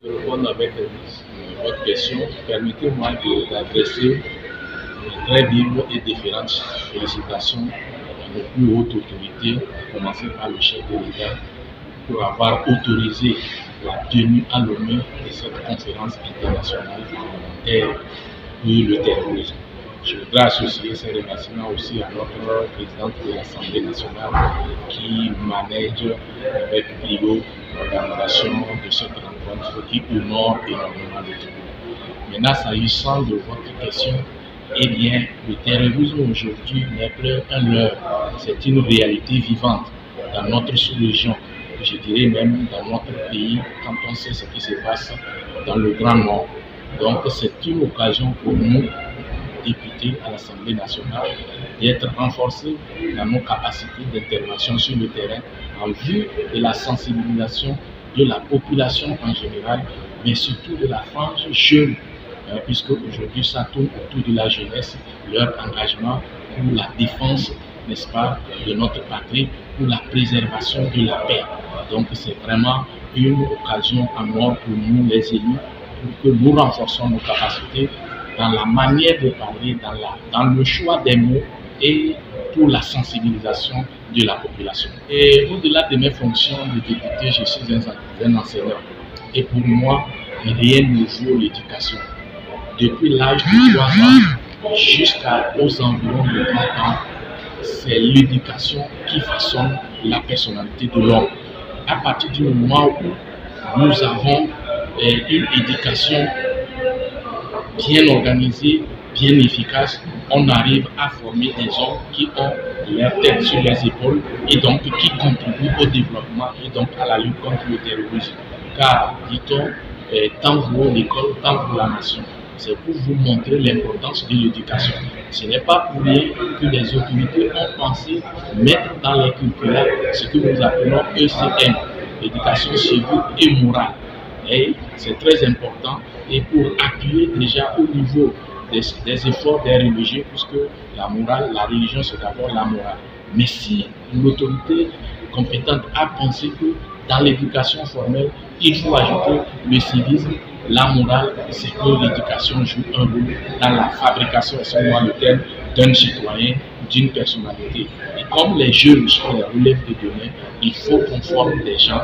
Pour répondre avec votre question, permettez-moi d'adresser très vives et différentes félicitations à nos plus hautes autorités, à commencer par le chef de l'État, pour avoir autorisé la tenue à Lomé de cette conférence internationale parlementaire sur le terrorisme. Je voudrais associer ces remerciements aussi à notre présidente de l'Assemblée nationale qui manage avec brio l'organisation de cette rencontre qui honore énormément le Togo. Maintenant, s'agissant de votre question, eh bien, le terrorisme aujourd'hui n'est plus un leurre, c'est une réalité vivante dans notre sous-région, je dirais même dans notre pays, quand on sait ce qui se passe dans le Grand Nord. Donc, c'est une occasion pour nous, députés à l'Assemblée nationale, d'être renforcés dans nos capacités d'intervention sur le terrain en vue de la sensibilisation de la population en général, mais surtout de la frange jeune, puisque aujourd'hui ça tourne autour de la jeunesse, leur engagement pour la défense, n'est-ce pas, de notre patrie, pour la préservation de la paix. Donc c'est vraiment une occasion en or pour nous les élus, pour que nous renforcions nos capacités dans la manière de parler, dans le choix des mots et pour la sensibilisation de la population. Et au-delà de mes fonctions de député, je suis un enseignant. Et pour moi, rien ne vaut l'éducation. Depuis l'âge de 3 ans jusqu'aux environs de 30 ans, c'est l'éducation qui façonne la personnalité de l'homme. À partir du moment où nous avons une éducation bien organisée, bien efficace, on arrive à former des hommes qui ont leur tête sur les épaules et donc qui contribuent au développement et donc à la lutte contre le terrorisme. Car, dit-on, tant vaut l'école, tant vaut la nation. C'est pour vous montrer l'importance de l'éducation. Ce n'est pas pour rien que les autorités ont pensé mettre dans les curricula ce que nous appelons ECM, l'éducation civique et morale. Et c'est très important et pour appuyer déjà au niveau des efforts des religieux, puisque la morale, la religion c'est d'abord la morale. Mais si l'autorité compétente a pensé que dans l'éducation formelle, il faut ajouter le civisme, la morale, c'est que l'éducation joue un rôle dans la fabrication, c'est moi le terme, d'un citoyen, d'une personnalité. Et comme les jeunes sont les relèves de demain, il faut qu'on forme des gens